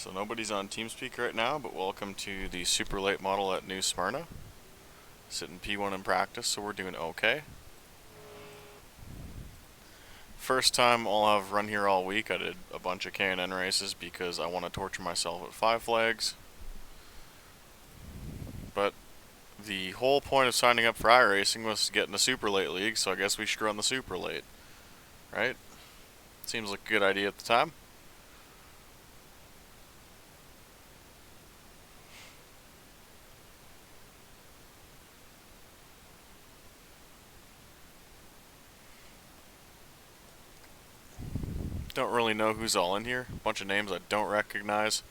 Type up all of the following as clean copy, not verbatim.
So nobody's on TeamSpeak right now, but welcome to the super late model at New Smyrna. Sitting P1 in practice, so we're doing okay. First time I'll have run here all week. I did a bunch of K&N races because I want to torture myself at 5 flags. But the whole point of signing up for iRacing was to get in the super late league, so I guess we should run the super late, right? Seems like a good idea at the time. Don't really know who's all in here. A bunch of names I don't recognize.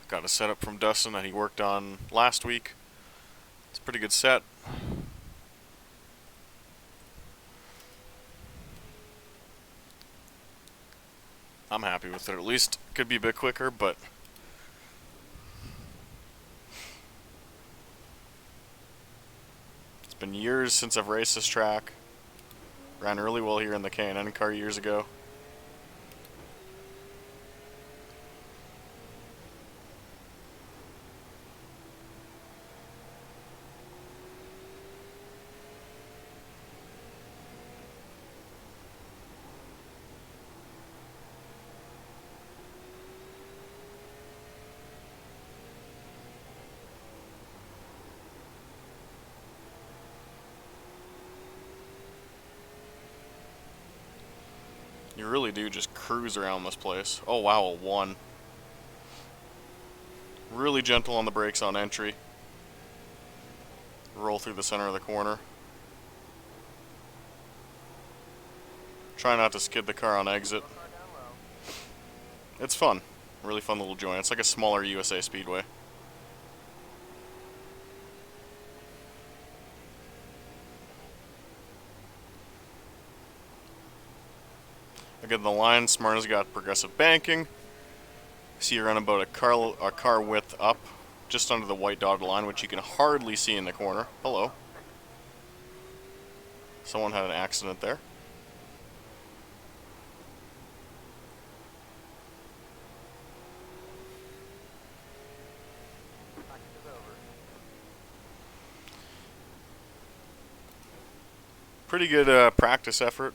Got a setup from Dustin that he worked on last week. It's a pretty good set. I'm happy with it. At least it could be a bit quicker, but it's been years since I've raced this track. Ran really well here in the K&N car years ago. You really do just cruise around this place. Oh wow, a 1. Really gentle on the brakes on entry. Roll through the center of the corner. Try not to skid the car on exit. It's fun. Really fun little joint. It's like a smaller USA Speedway. Again, the line, Smyrna's got progressive banking. See you're on about a car width up, just under the white dotted line, which you can hardly see in the corner. Hello. Someone had an accident there. Pretty good practice effort.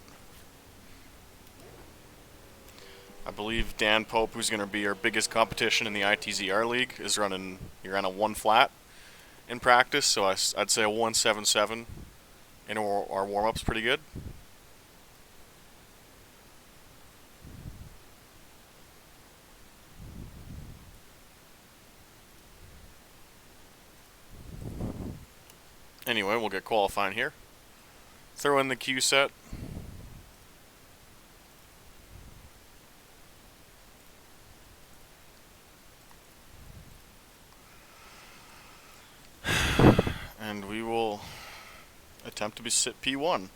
I believe Dan Pope, who's going to be our biggest competition in the ITZR League, he ran a 1 flat in practice, so I'd say a 177 in our warm-up's pretty good. Anyway, we'll get qualifying here. Throw in the Q set. And we will attempt to sit P1.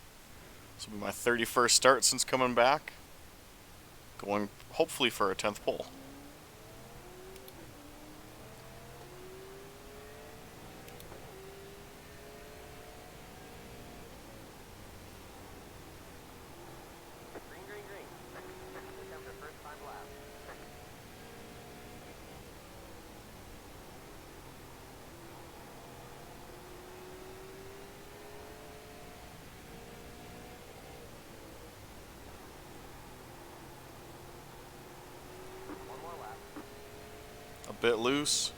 This will be my 31st start since coming back. Going hopefully for a 10th pole. A bit loose.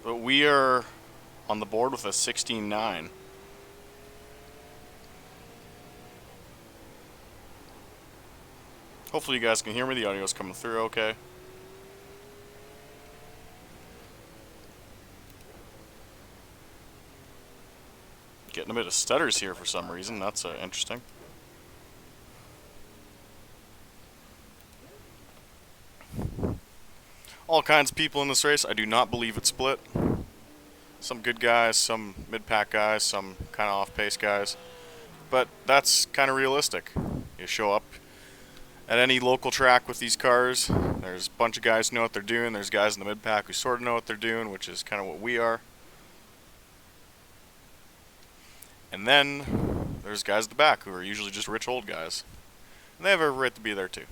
But we are on the board with a 16.9. Hopefully you guys can hear me. The audio's coming through okay. Getting a bit of stutters here for some reason. That's interesting. All kinds of people in this race. I do not believe it's split. Some good guys, some mid-pack guys, some kind of off-pace guys. But that's kind of realistic. You show up at any local track with these cars, there's a bunch of guys who know what they're doing. There's guys in the mid-pack who sort of know what they're doing, which is kind of what we are. And then there's guys at the back who are usually just rich old guys. And they have every right to be there too.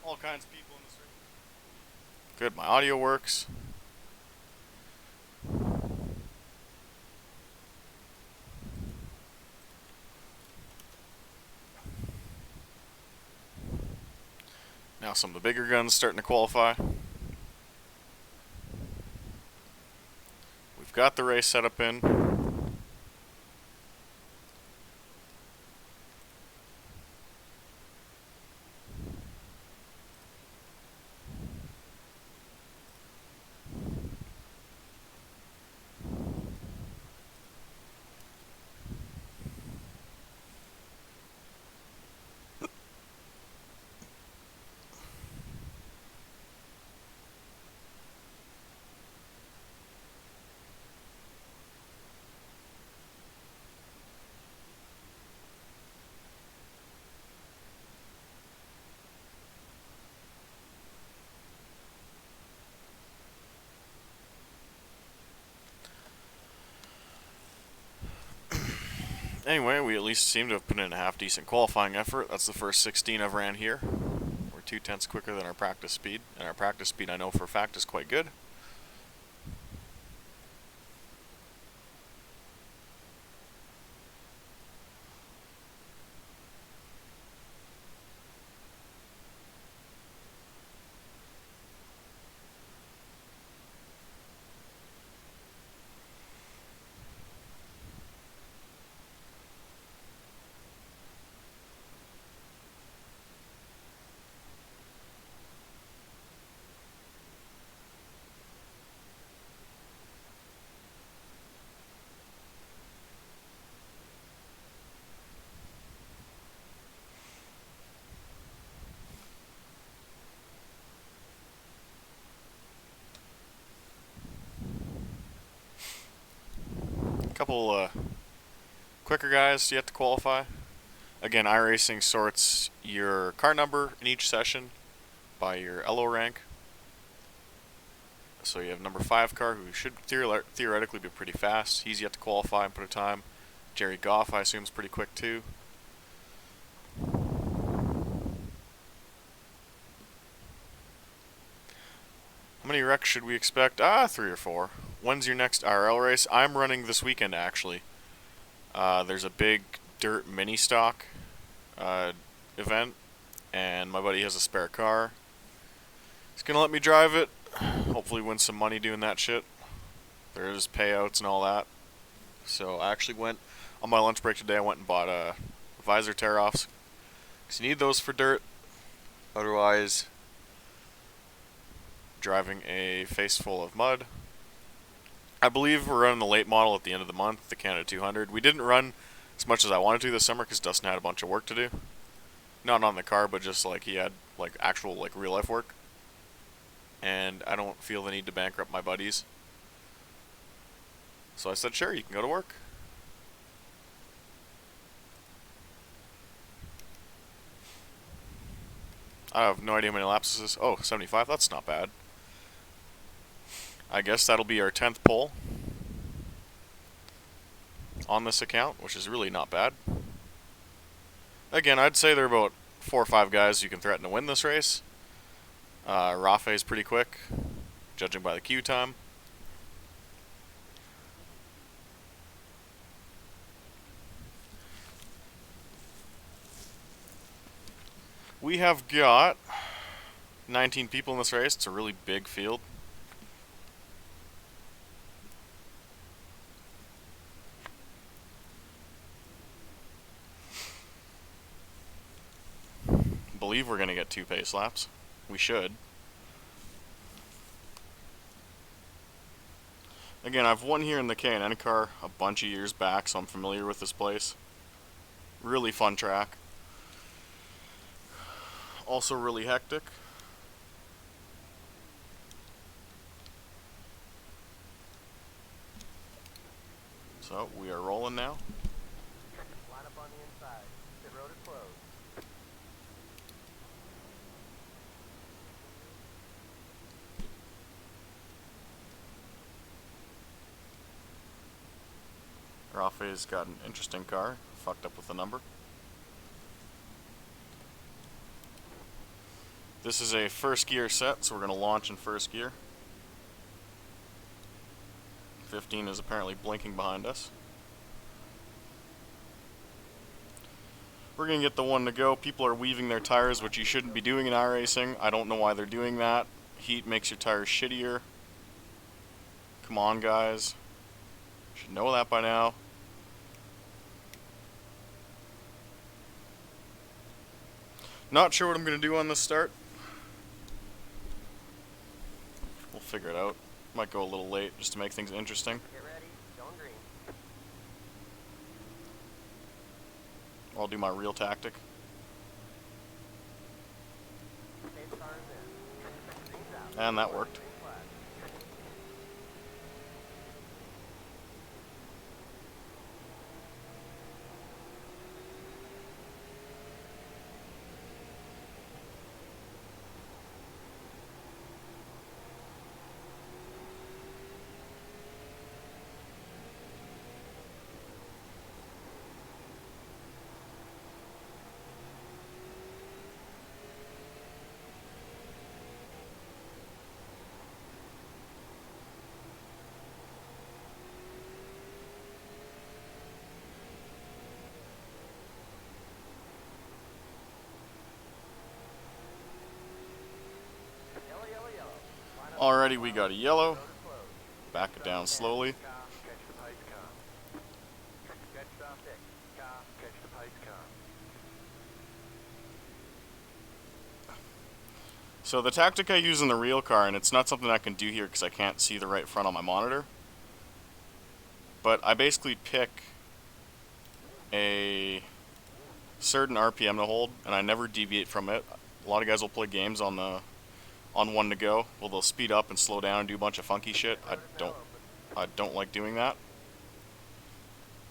All kinds of people in this race. Good, my audio works. Now some of the bigger guns starting to qualify. We've got the race set up in. Anyway, we at least seem to have put in a half-decent qualifying effort. That's the first 16 I've ran here. We're 2/10 quicker than our practice speed, and our practice speed I know for a fact is quite good. A couple quicker guys yet to qualify. Again, iRacing sorts your car number in each session by your LO rank. So you have number 5 car, who should theoretically be pretty fast. He's yet to qualify and put a time. Jerry Goff, I assume, is pretty quick too. How many wrecks should we expect? 3 or 4. When's your next IRL race? I'm running this weekend, actually. There's a big dirt mini stock event, and my buddy has a spare car. He's gonna let me drive it. Hopefully win some money doing that shit. There's payouts and all that. So I actually went, on my lunch break today, I went and bought visor tear-offs. Because you need those for dirt. Otherwise, driving a face full of mud. I believe we're running the late model at the end of the month, the Canada 200. We didn't run as much as I wanted to this summer because Dustin had a bunch of work to do. Not on the car, but just like he had like actual like real life work. And I don't feel the need to bankrupt my buddies. So I said, sure, you can go to work. I have no idea how many laps this is. Oh, 75, that's not bad. I guess that'll be our 10th pole on this account, which is really not bad. Again, I'd say there are about 4 or 5 guys you can threaten to win this race. Rafe's pretty quick, judging by the queue time. We have got 19 people in this race. It's a really big field. I believe we're going to get 2 pace laps. We should. Again, I've won here in the K&N car a bunch of years back, so I'm familiar with this place. Really fun track. Also really hectic. So we are rolling now. Line up on the inside. Pit road is closed. Rafe's got an interesting car. fucked up with the number. This is a first gear set, so we're going to launch in first gear. 15 is apparently blinking behind us. We're going to get the one to go. People are weaving their tires, which you shouldn't be doing in iRacing. I don't know why they're doing that. Heat makes your tires shittier. Come on, guys. Should know that by now. Not sure what I'm going to do on this start. We'll figure it out. Might go a little late just to make things interesting. Get ready, going green. I'll do my real tactic. Pace cars in. Green's out. And that worked. Green flag. Yellow, yellow, yellow. Line up. Alrighty, we got a yellow. Road is closed. Back it down slowly. Car, catch the pace car. Catch traffic. Car, catch the pace car. So the tactic I use in the real car, and it's not something I can do here because I can't see the right front on my monitor, but I basically pick a certain RPM to hold, and I never deviate from it. A lot of guys will play games on one to go. Well, they'll speed up and slow down and do a bunch of funky shit. I don't like doing that.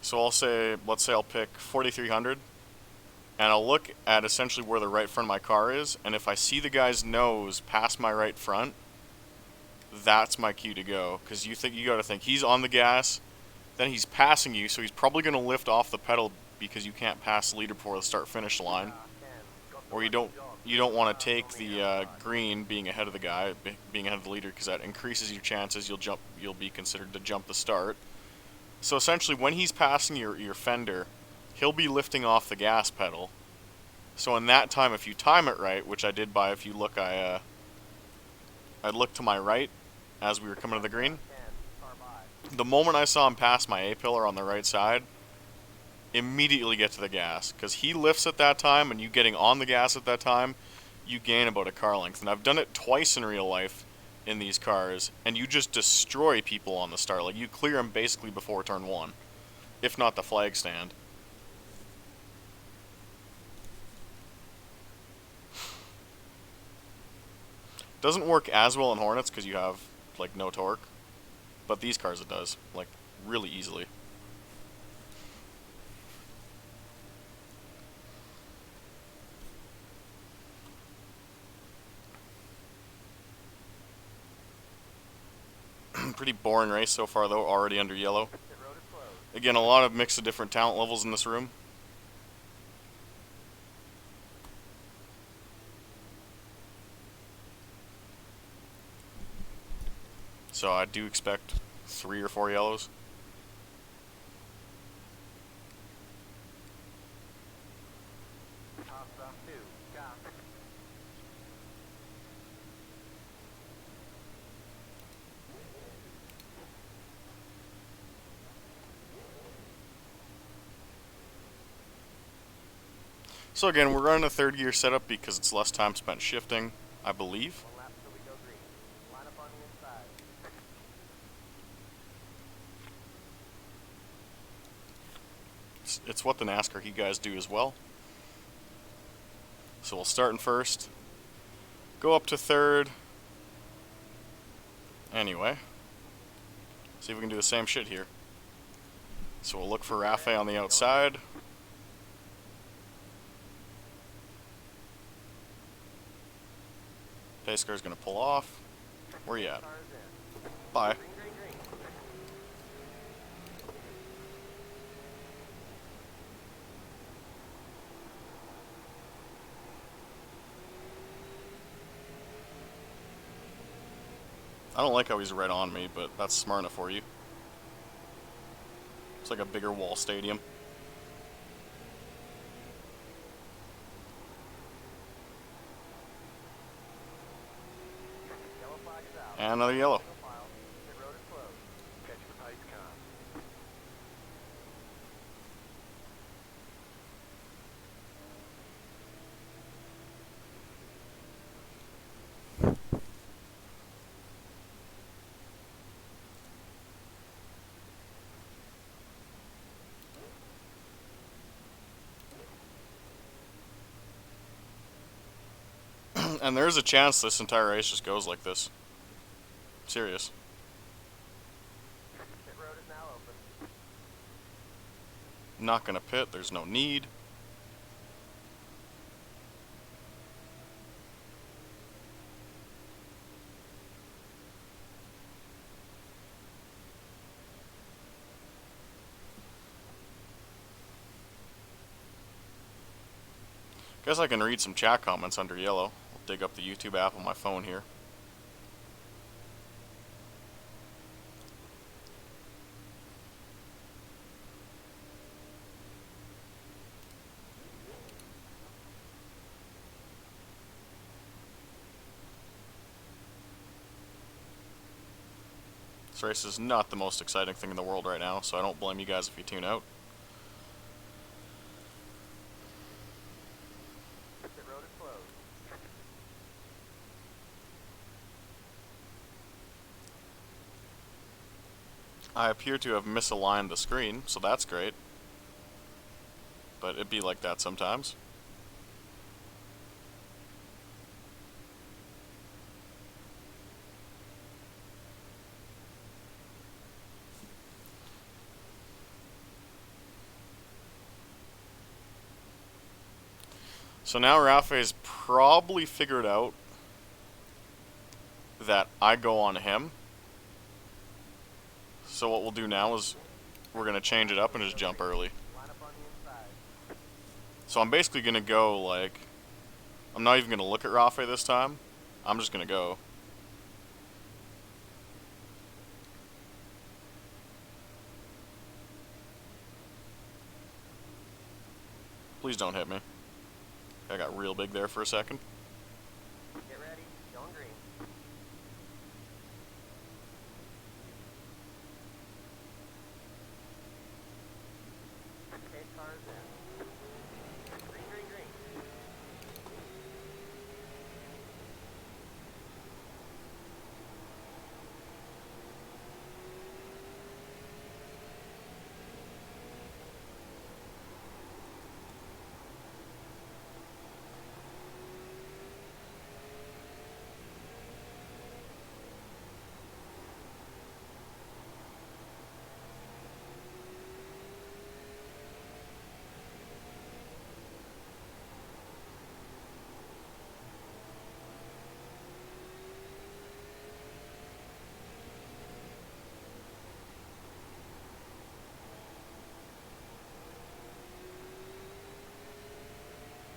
So let's say I'll pick 4300, and I'll look at essentially where the right front of my car is, and if I see the guy's nose past my right front, that's my cue to go. Because you got to think he's on the gas, then he's passing you, so he's probably going to lift off the pedal because you can't pass the leader before the start-finish line, or you don't want to take the green being ahead of the guy, being ahead of the leader, because that increases your chances. You'll be considered to jump the start. So essentially, when he's passing your fender, he'll be lifting off the gas pedal. So in that time, if you time it right, which I did by, if you look, I looked to my right as we were coming to the green. The moment I saw him pass my A-pillar on the right side, immediately get to the gas, because he lifts at that time, and you getting on the gas at that time, you gain about a car length. And I've done it twice in real life in these cars, and you just destroy people on the start. Like, you clear them basically before turn 1, if not the flag stand. Doesn't work as well in Hornets because you have like no torque, but these cars it does, like, really easily. Pretty boring race so far though, already under yellow. Again, a lot of mix of different talent levels in this room. So I do expect 3 or 4 yellows. So again, we're running a 3rd gear setup because it's less time spent shifting, I believe. One lap till we go green. Line up on the inside. It's what the NASCAR Heat guys do as well. So we'll start in 1st, go up to 3rd. Anyway, see if we can do the same shit here. So we'll look for Rafe on the outside. Pace car's gonna pull off. Where you at? Bye. I don't like how he's right on me, but that's Smyrna for you. It's like a bigger wall stadium. Yellow flag is out. And another yellow. Single file. Pit road is closed. Catch the pace car. And there's a chance this entire race just goes like this. Serious. Pit road is now open. Not gonna pit, there's no need. Guess I can read some chat comments under yellow. I'll dig up the YouTube app on my phone here. This race is not the most exciting thing in the world right now, so I don't blame you guys if you tune out. Pit road is closed. I appear to have misaligned the screen, so that's great. But it'd be like that sometimes. So now Rafe's probably figured out that I go on him. So what we'll do now is we're going to change it up and just jump early. Line up on the inside. So I'm basically going to go like, I'm not even going to look at Rafe this time. I'm just going to go. Please don't hit me. I got real big there for a second. Get ready. Going green. Pace car is in. Green, green, green.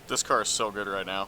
This car is so good right now.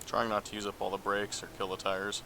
Trying not to use up all the brakes or kill the tires.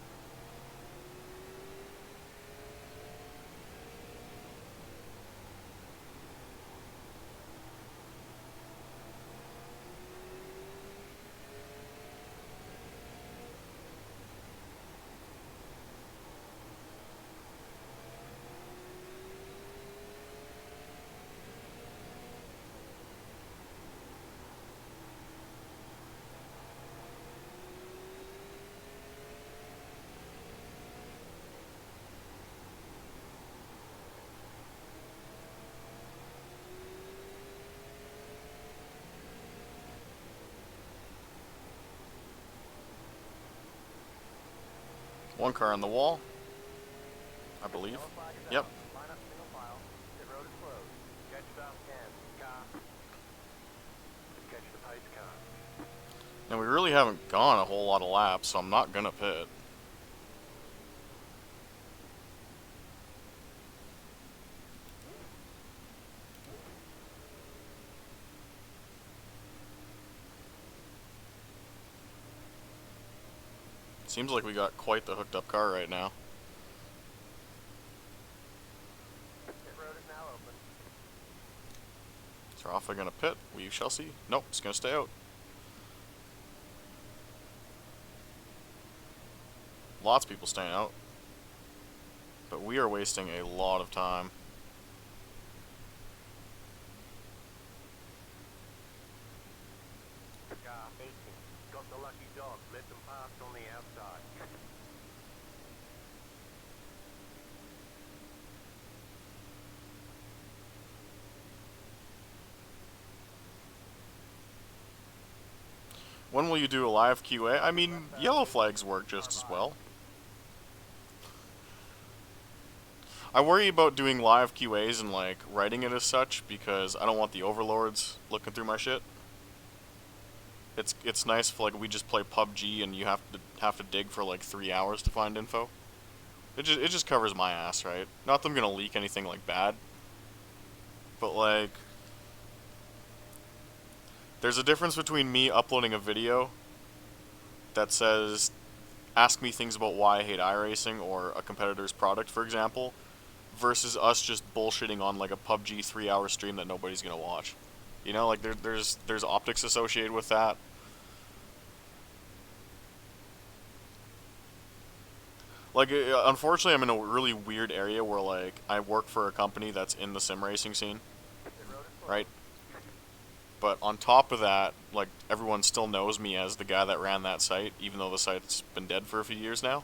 One car on the wall, I believe. Yellow flag is Yep. out. Line up single file. Pit road is closed. Catch stop 10. Car. Catch the pace car. And we really haven't gone a whole lot of laps, so I'm not gonna pit. Seems like we got quite the hooked up car right now. Pit road is now open. Is Rafa gonna pit? We shall see. Nope, it's gonna stay out. Lots of people staying out. But we are wasting a lot of time. Car 18. Got the lucky dog. Let them pass on the outside. When will you do a live QA? I mean, yellow flags work just as well. I worry about doing live QAs and like writing it as such because I don't want the overlords looking through my shit. It's nice if like we just play PUBG and you have to dig for like 3 hours to find info. It just covers my ass, right? Not that I'm gonna leak anything like bad, but like there's a difference between me uploading a video that says ask me things about why I hate iRacing or a competitor's product, for example, versus us just bullshitting on like a PUBG 3-hour stream that nobody's gonna watch. You know, like there's optics associated with that. Like, unfortunately, I'm in a really weird area where like I work for a company that's in the sim racing scene, Pit road is closed. right? But on top of that, like everyone still knows me as the guy that ran that site, even though the site's been dead for a few years now.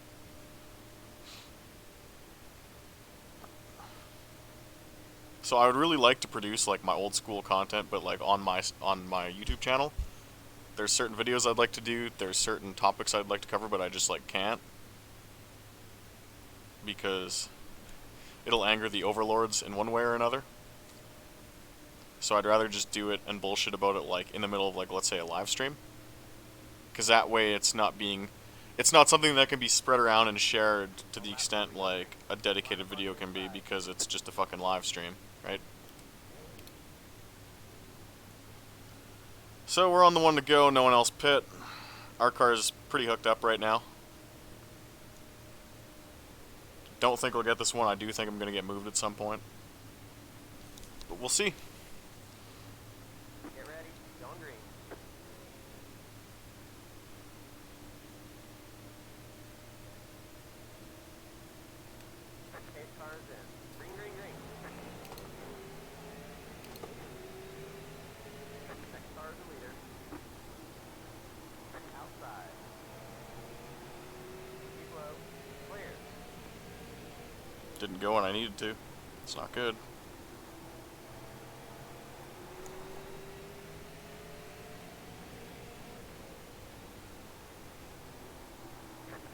So I would really like to produce like my old school content, but like on my YouTube channel. There's certain videos I'd like to do. There's certain topics I'd like to cover, but I just like can't because it'll anger the overlords in one way or another. So I'd rather just do it and bullshit about it like in the middle of like let's say a live stream, because that way it's not something that can be spread around and shared to the extent like a dedicated video can be, because it's just a fucking live stream, right? So we're on the one to go, no one else pit. Our car is pretty hooked up right now. Don't think we'll get this one. I do think I'm going to get moved at some point. But we'll see. Get ready. Going green. 8 cars in. Green, green, green. Next car is the leader. Outside. Keep low. Clear. Didn't go when I needed to. It's not good.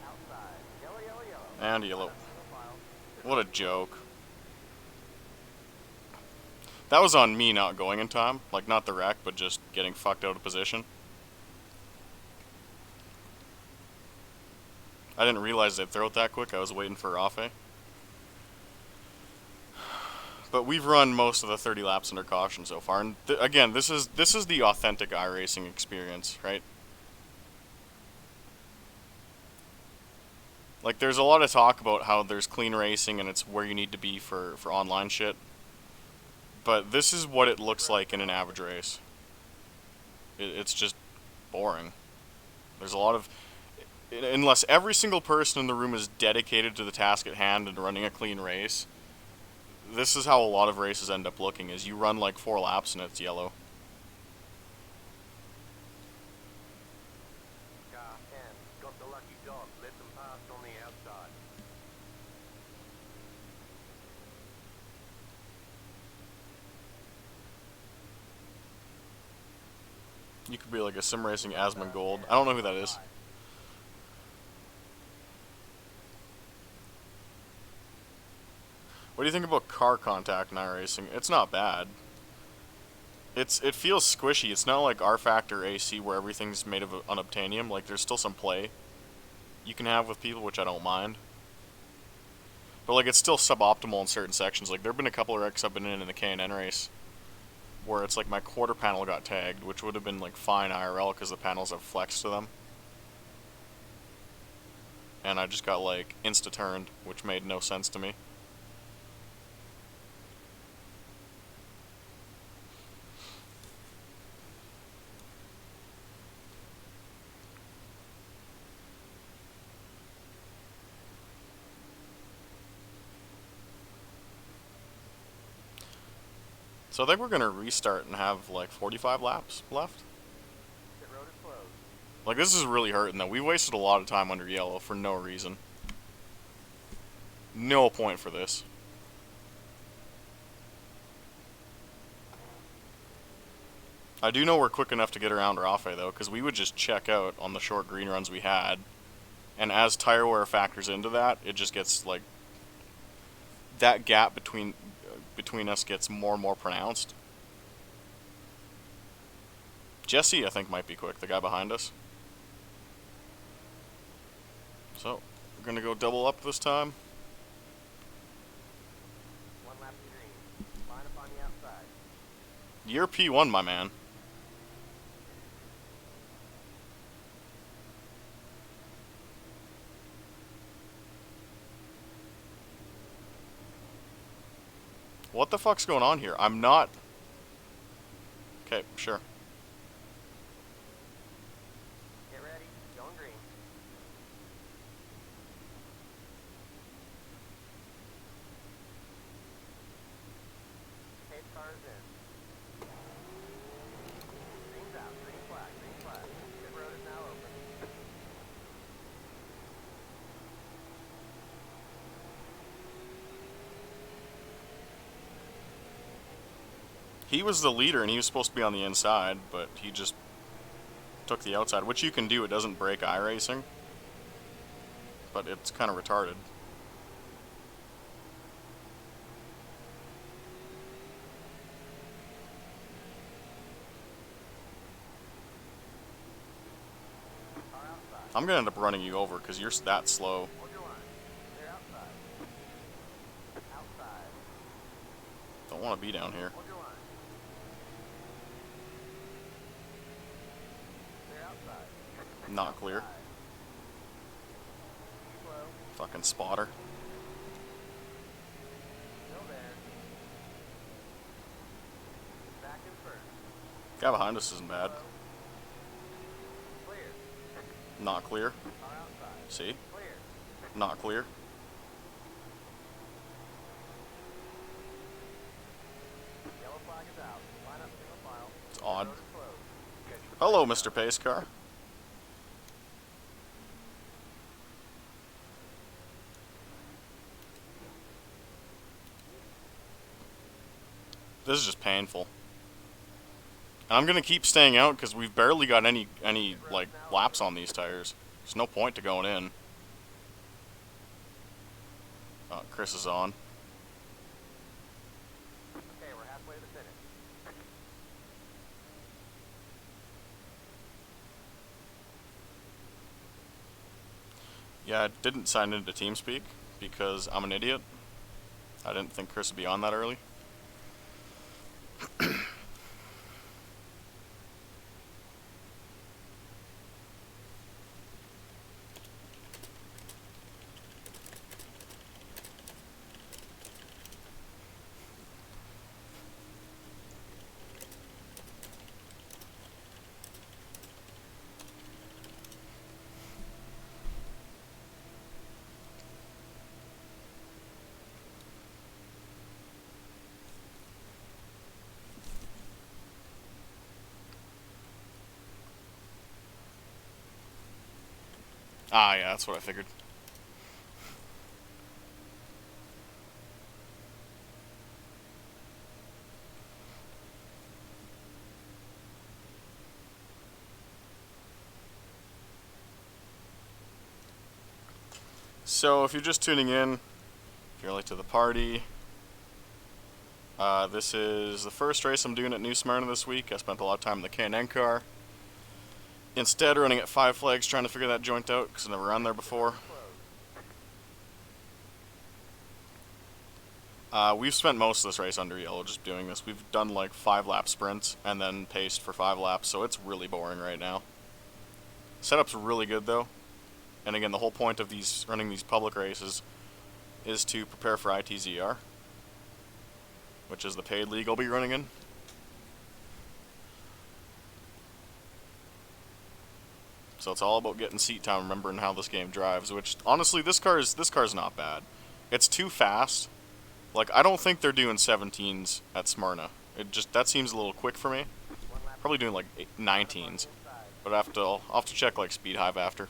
Outside. Yellow, yellow, yellow. And yellow. Line up single file. What a joke. That was on me not going in time. Like, not the wreck, but just getting fucked out of position. I didn't realize they'd throw it that quick. I was waiting for Rafe. But we've run most of the 30 laps under caution so far. And again, this is the authentic iRacing experience, right? Like, there's a lot of talk about how there's clean racing and it's where you need to be for online shit. But this is what it looks like in an average race. It's just boring. There's a lot of... Unless every single person in the room is dedicated to the task at hand and running a clean race, this is how a lot of races end up looking, is you run like 4 laps and it's yellow. Car 10. Got the lucky dog. Let them pass on the outside. You could be like a sim racing Asmongold. I don't know who that is. What do you think about car contact in iRacing? It's not bad. It feels squishy. It's not like R Factor AC where everything's made of unobtainium. Like there's still some play you can have with people, which I don't mind. But like it's still suboptimal in certain sections. Like there've been a couple of wrecks I've been in the K&N race where it's like my quarter panel got tagged, which would have been like fine IRL because the panels have flex to them. And I just got like insta-turned, which made no sense to me. So I think we're going to restart and have like 45 laps left. Pit road is closed. Like this is really hurting though. We wasted a lot of time under yellow for no reason. No point for this. I do know we're quick enough to get around Rafe though, because we would just check out on the short green runs we had. And as tire wear factors into that, it just gets like that gap between us gets more and more pronounced. Jesse, I think, might be quick, the guy behind us. So, we're going to go double up this time. One lap to green. Line up on the outside. You're P1, my man. What the fuck's going on here? I'm not... Okay, sure. Get ready. Going green. Pace car is in. Green's out. Green flag. Green flag. Pit road is now open. He was the leader and he was supposed to be on the inside, but he just took the outside, which you can do. It doesn't break iRacing, but it's kind of retarded. Car outside. I'm going to end up running you over because you're that slow. Hold your line. Clear outside. Outside. Don't want to be down here. Hold your line. Clear outside. Not clear. Outside. Slow. Fucking spotter. Still there. Back in first. Guy behind us isn't bad. Slow. Clear. Not clear. Car outside. See? Clear. Not clear. Yellow flag is out. Line up single file. It's odd. Road is closed. Catch the Hello, flag. Mr. Pace Car. This is just painful. And I'm gonna keep staying out because we've barely got any like laps on these tires. There's no point to going in. Chris is on. Okay, we're halfway to the finish. Yeah, I didn't sign into TeamSpeak because I'm an idiot. I didn't think Chris would be on that early. Ah, yeah, that's what I figured. So, if you're just tuning in, if you're late to the party, This is the first race I'm doing at New Smyrna this week. I spent a lot of time in the K&N car. Instead, running at Five Flags, trying to figure that joint out, because I've never run there before. We've spent most of this race under yellow just doing this. We've done like 5-lap sprints, and then paced for 5 laps, so it's really boring right now. Setup's really good, though. And again, the whole point of running these public races is to prepare for ITZR, which is the paid league I'll be running in. So it's all about getting seat time, remembering how this game drives, which honestly this car's not bad. It's too fast. Like, I don't think they're doing 17s at Smyrna. That seems a little quick for me. Probably doing like 19s. But I'll have to check like Speed Hive after.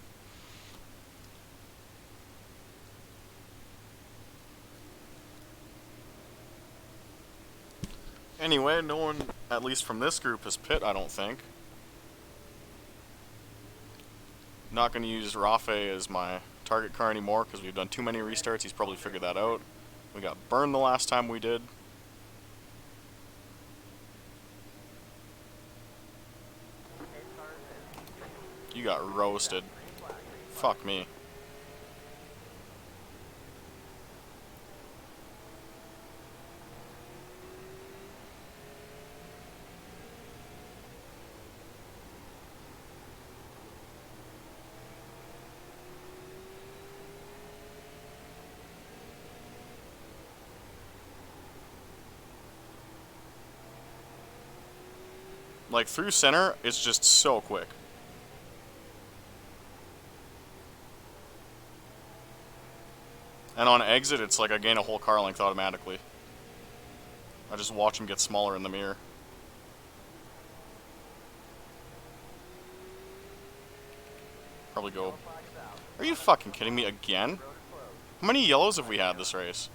Anyway, no one, at least from this group, has pit, I don't think. Not going to use Rafe as my target car anymore because we've done too many restarts. He's probably figured that out. We got burned the last time we did. You got roasted. Fuck me. Like, through center, it's just so quick. And on exit, it's like I gain a whole car length automatically. I just watch him get smaller in the mirror. Probably go... Are you fucking kidding me again? How many yellows have we had this race?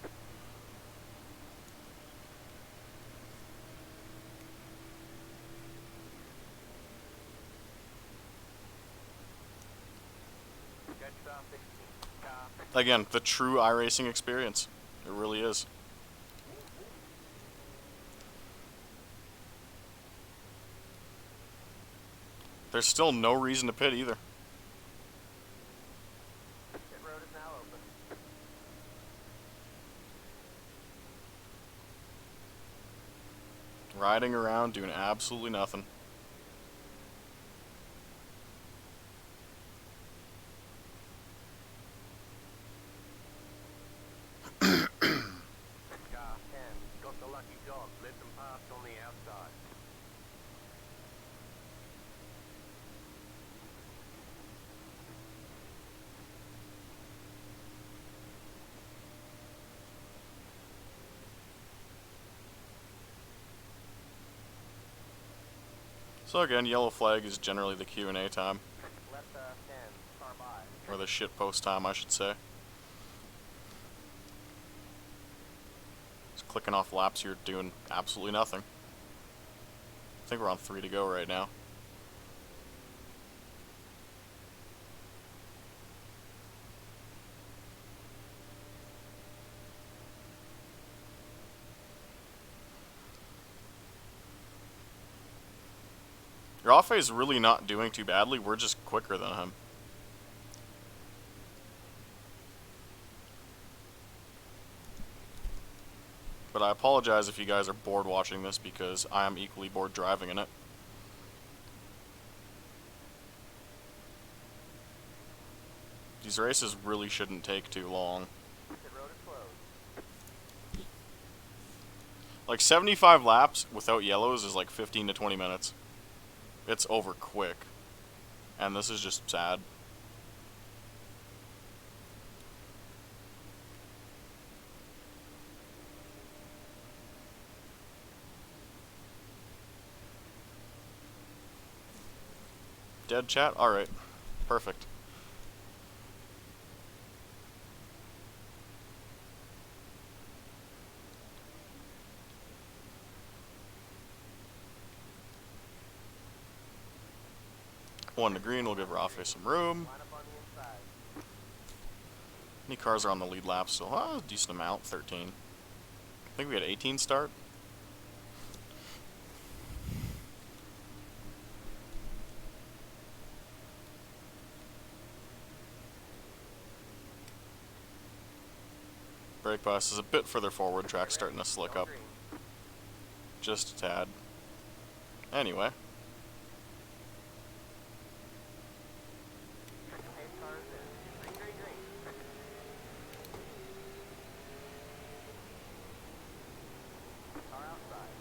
Again, the true iRacing experience. It really is. There's still no reason to pit either. Road is now open. Riding around doing absolutely nothing. Got the lucky dog. Let them pass on the outside. So again, yellow flag is generally the Q&A time. Left 10, car by. Or the shitpost time, I should say. Just clicking off laps, you're doing absolutely nothing. I think we're on 3 to go right now. Rafe is really not doing too badly, we're just quicker than him. But I apologize if you guys are bored watching this because I am equally bored driving in it. These races really shouldn't take too long. The road is closed. Like 75 laps without yellows is like 15 to 20 minutes. It's over quick. And this is just sad. Dead chat? Alright. Perfect. One to green, we'll give Rafe some room. Line up on the inside. How many cars are on the lead lap still? A decent amount, 13. I think we had 18 start. Brake bias is a bit further forward, track's Get ready. starting to slick Going up. green. Just a tad. Anyway. Pace cars in. Green, green, green. Car outside.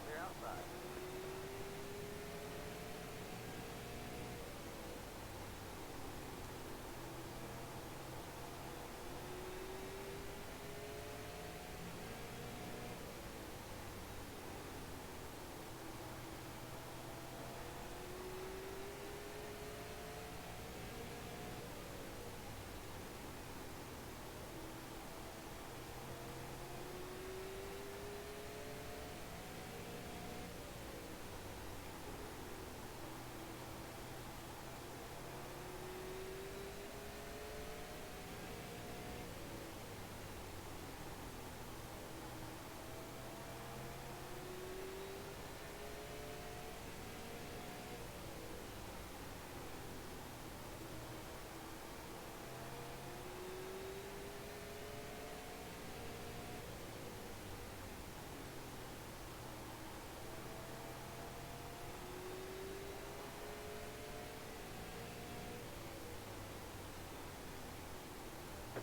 Clear outside.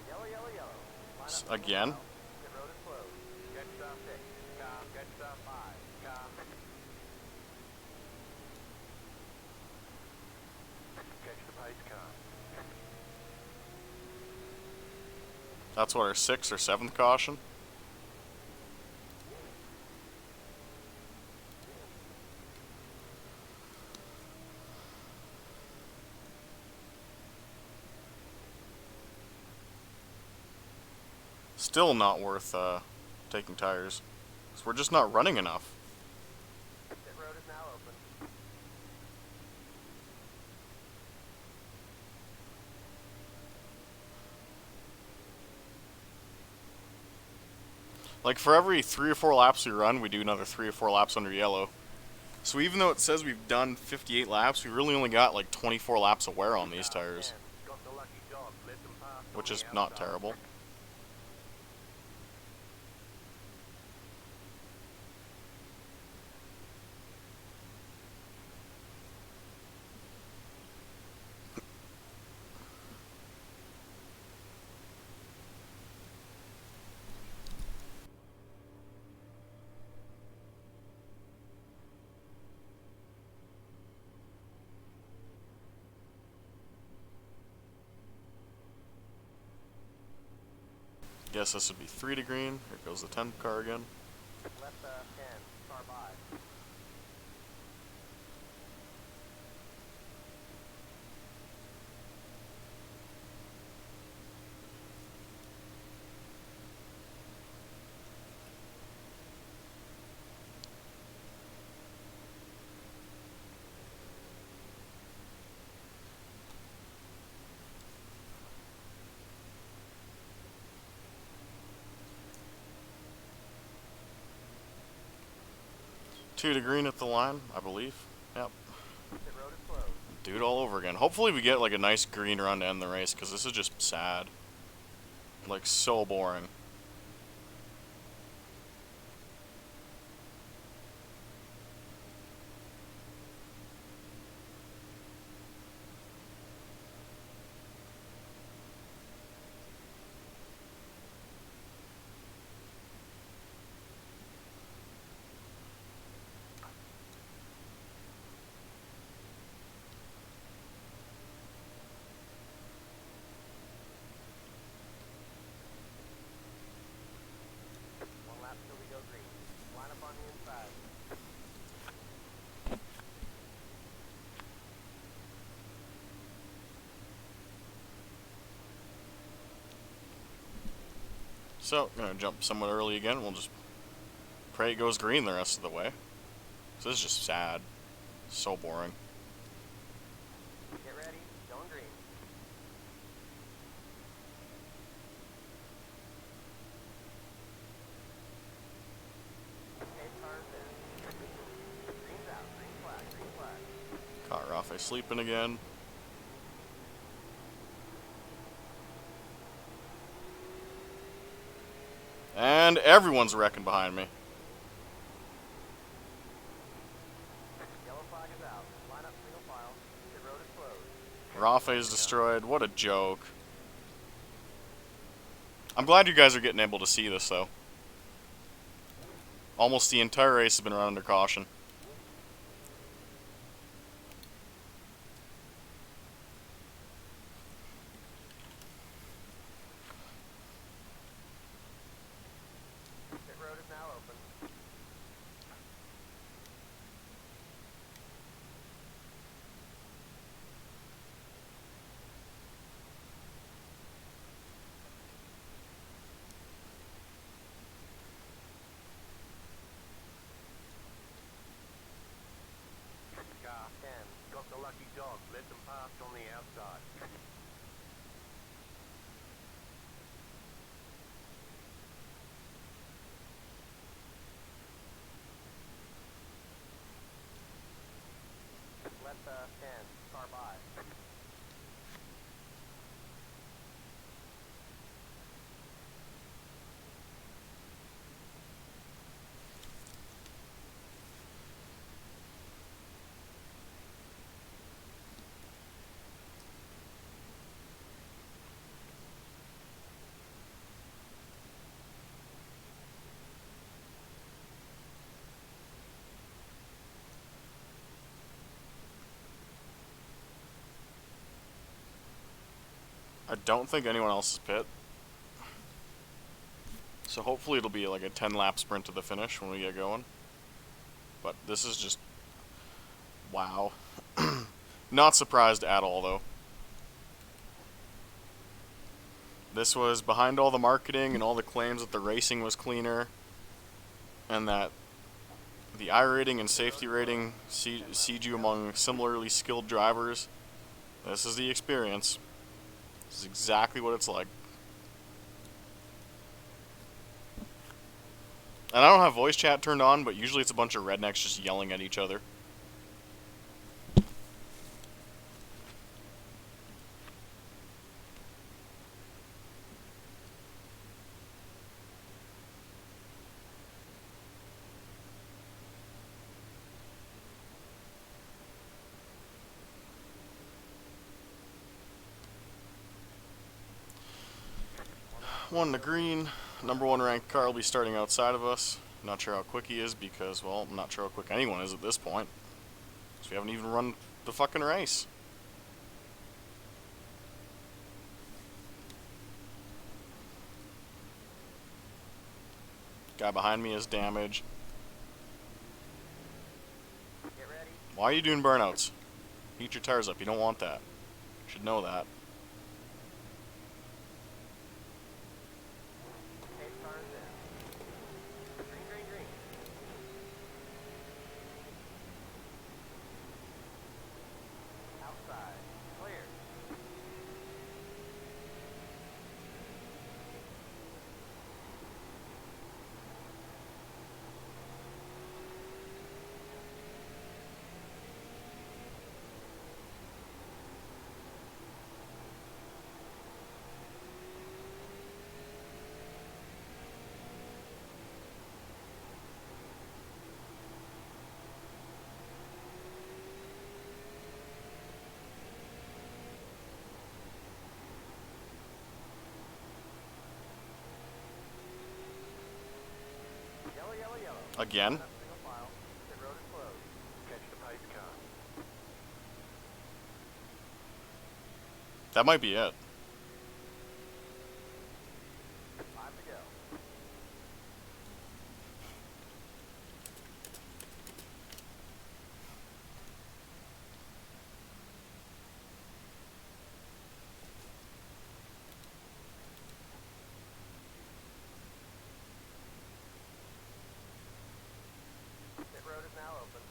Yellow, yellow, yellow. Line up Again. mile. Pit road is closed. Catch stop 6. Catch stop 5. Catch the pace car. That's what, our 6th or 7th caution? Still not worth taking tires. 'Cause we're just not running enough. Pit road is now open. Like, for every 3 or 4 laps we run, we do another 3 or 4 laps under yellow. So even though it says we've done 58 laps, we really only got like 24 laps of wear on these tires, Got the lucky dog. Let them pass on which the is not outside. terrible. Guess this would be 3 to green. Here goes the 10th car again. Left 10. Car by. Two to green at the line, I believe. Yep. Pit road is closed. Do it all over again. Hopefully we get like a nice green run to end the race, because this is just sad. Like, so boring. One lap till we go green. Line up on the inside. So, I'm gonna jump somewhat early again. We'll just pray it goes green the rest of the way. So this is just sad. So boring. Get ready. Going green. Pace cars in. Green's out. Green flag. Green flag. Caught Rafe sleeping again. And everyone's wrecking behind me. Yellow flag is out. Line up single file. Pit road is closed. Rafe is destroyed. What a joke. I'm glad you guys are getting able to see this, though. Almost the entire race has been run under caution. Pit road is now open. Car 10. Got the lucky dog. Let them pass on the outside. Let the 10. Car by. I don't think anyone else is pit. So hopefully it'll be like a 10-lap sprint to the finish when we get going. But this is just... wow. Not surprised at all, though. This was behind all the marketing and all the claims that the racing was cleaner, and that the I rating and safety rating seed you among similarly skilled drivers. This is the experience. This is exactly what it's like. And I don't have voice chat turned on, but usually it's a bunch of rednecks just yelling at each other. One to green. Number 1 ranked car will be starting outside of us. Not sure how quick he is because, well, I'm not sure how quick anyone is at this point. Because we haven't even run the fucking race. Guy behind me is damaged. Get ready. Why are you doing burnouts? Heat your tires up. You don't want that. You should know that. Pace car is in. Green, green, green. Outside. Clear. Yellow, yellow, yellow. Again? Line up single file. Pit road is closed. Catch the pace car. That might be it. 5 to go. Pit road is now open.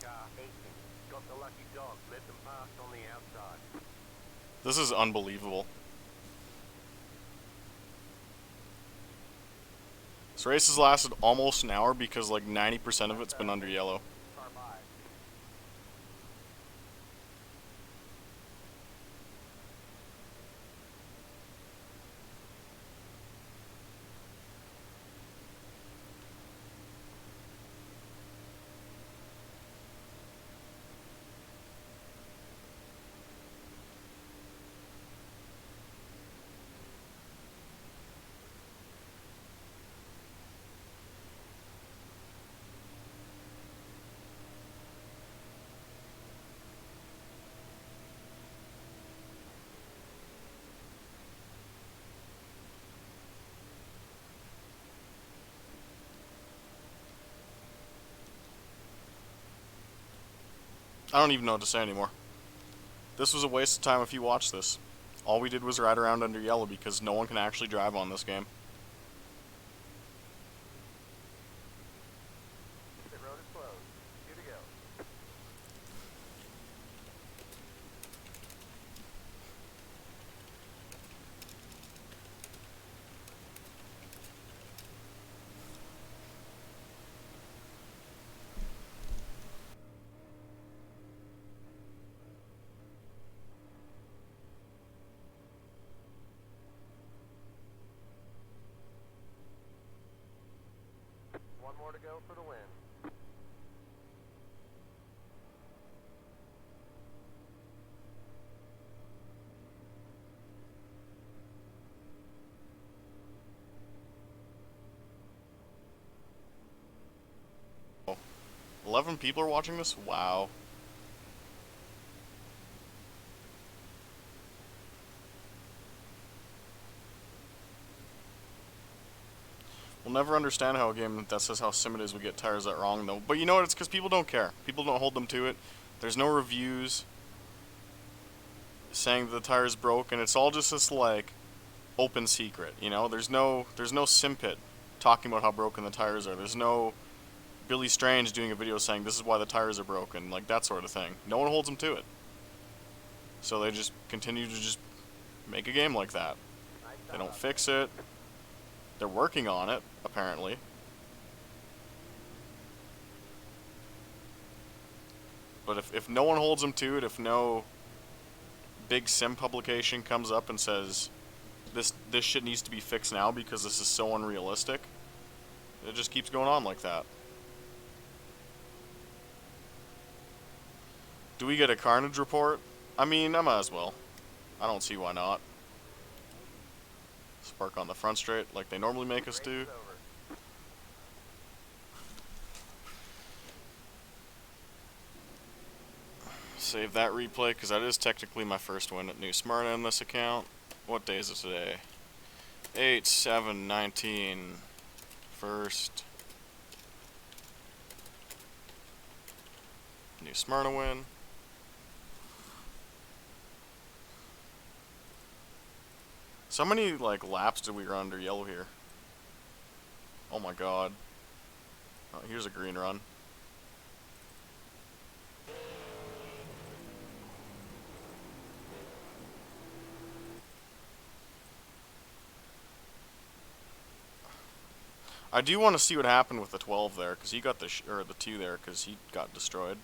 Car 18. Got the lucky dog. Let them pass on the outside. This is unbelievable. This race has lasted almost an hour because like 90% of it's been under yellow. Car by. I don't even know what to say anymore. This was a waste of time if you watch this. All we did was ride around under yellow because no one can actually drive on this game. Pit road is closed. 2 to go. One more to go for the win. Oh, 11 people are watching this? Wow. We'll never understand how a game that says how sim it is would get tires that wrong, though. But you know what? It's because people don't care. People don't hold them to it. There's no reviews saying that the tire's broke, and it's all just this, like, open secret, you know? There's no sim pit talking about how broken the tires are. There's no Billy Strange doing a video saying this is why the tires are broken, like that sort of thing. No one holds them to it. So they just continue to just make a game like that. Nice They job don't out fix it. They're working on it, apparently. But if no one holds them to it, if no big sim publication comes up and says this shit needs to be fixed now because this is so unrealistic, it just keeps going on like that. Do we get a carnage report? I mean, I might as well. I don't see why not. Spark on the front straight like they normally make us Race do. is over. Save that replay because that is technically my first win at New Smyrna in this account. What day is it today? 8/7/19. First New Smyrna win. So how many like laps did we run under yellow here? Oh my god. Oh, here's a green run. I do want to see what happened with the 12 there, because he got the or the 2 there, because he got destroyed.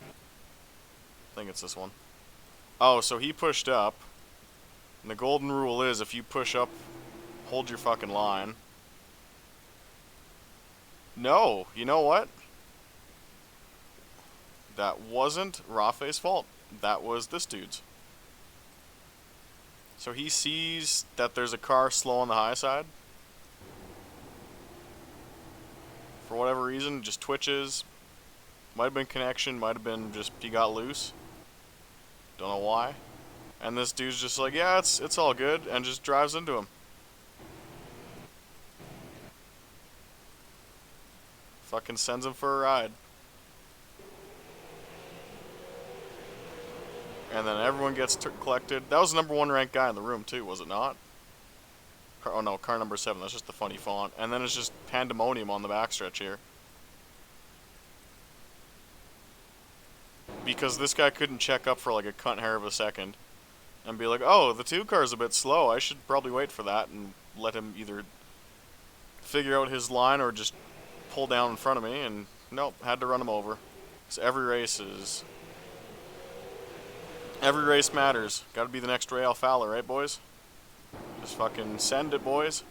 I think it's this one. Oh, so he pushed up. And the golden rule is if you push up, hold your fucking line. No, you know what? That wasn't Rafe's fault. That was this dude's. So he sees that there's a car slow on the high side. For whatever reason, just twitches. Might have been connection, might have been just he got loose. Don't know why. And this dude's just like, yeah, it's all good, and just drives into him. Fucking sends him for a ride. And then everyone gets collected. That was the #1 ranked guy in the room too, was it not? Oh no, car number 7. That's just the funny font. And then it's just pandemonium on the backstretch here. Because this guy couldn't check up for like a cunt hair of a second. and be like, oh, the 2 car's a bit slow. I should probably wait for that and let him either figure out his line or just pull down in front of me. And nope, had to run him over. So every race matters. Got to be the next Ray Alfala, right, boys? Just fucking send it, boys.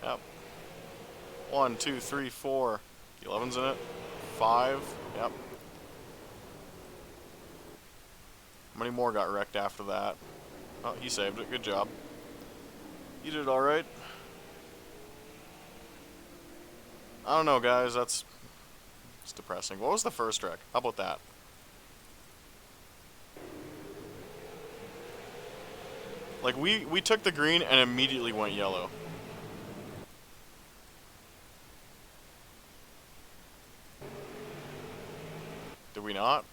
Yep. 1, 2, 3, 4. The 11's in it. 5. Yep. How many more got wrecked after that? Oh, he saved it. Good job. You did alright. I don't know, guys. It's depressing. What was the first wreck? How about that? Like, we took the green and immediately went yellow. Did we not?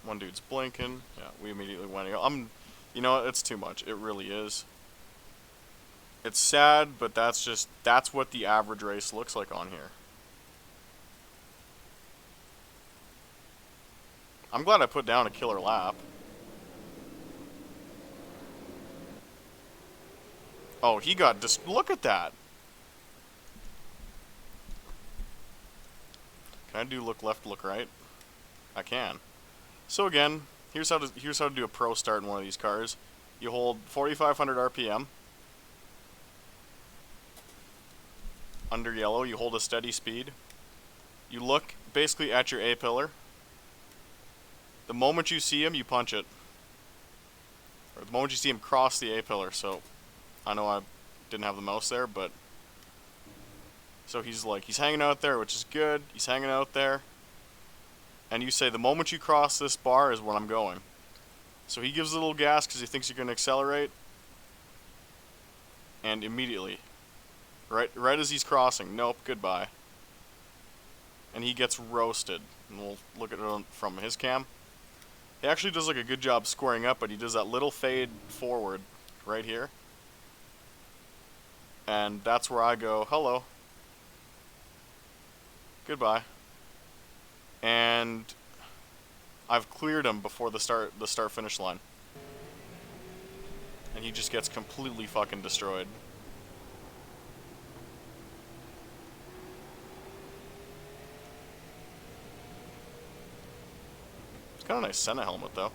One dude's blinking. Yeah, we immediately went yellow. You know what? It's too much. It really is. It's sad, but that's what the average race looks like on here. I'm glad I put down a killer lap. Oh, he got look at that. Can I do look left, look right? I can. So again, here's how to do a pro start in one of these cars. You hold 4,500 RPM. Under yellow, you hold a steady speed. You look basically at your A-pillar. The moment you see him, you punch it. Or the moment you see him cross the A-pillar. So, I know I didn't have the mouse there, but... So he's hanging out there, which is good. He's hanging out there. And you say, the moment you cross this bar is when I'm going. So he gives a little gas because he thinks you're going to accelerate. And immediately, right as he's crossing, nope, goodbye. And he gets roasted. And we'll look at it from his cam. He actually does like a good job squaring up, but he does that little fade forward right here. And that's where I go, hello. Goodbye. And I've cleared him before the start finish line. And he just gets completely fucking destroyed. It's kind of a nice Senna helmet though.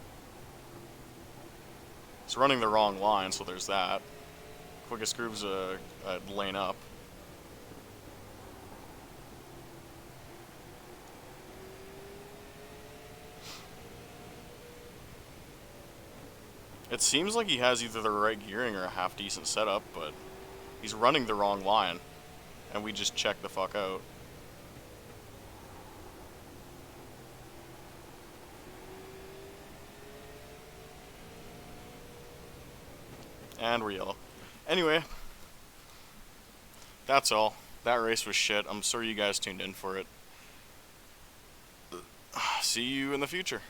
It's running the wrong line, so there's that. Quickest groove's a lane up. It seems like he has either the right gearing or a half-decent setup, but he's running the wrong line, and we just check the fuck out. And we're yellow. Anyway, that's all. That race was shit. I'm sorry you guys tuned in for it. See you in the future.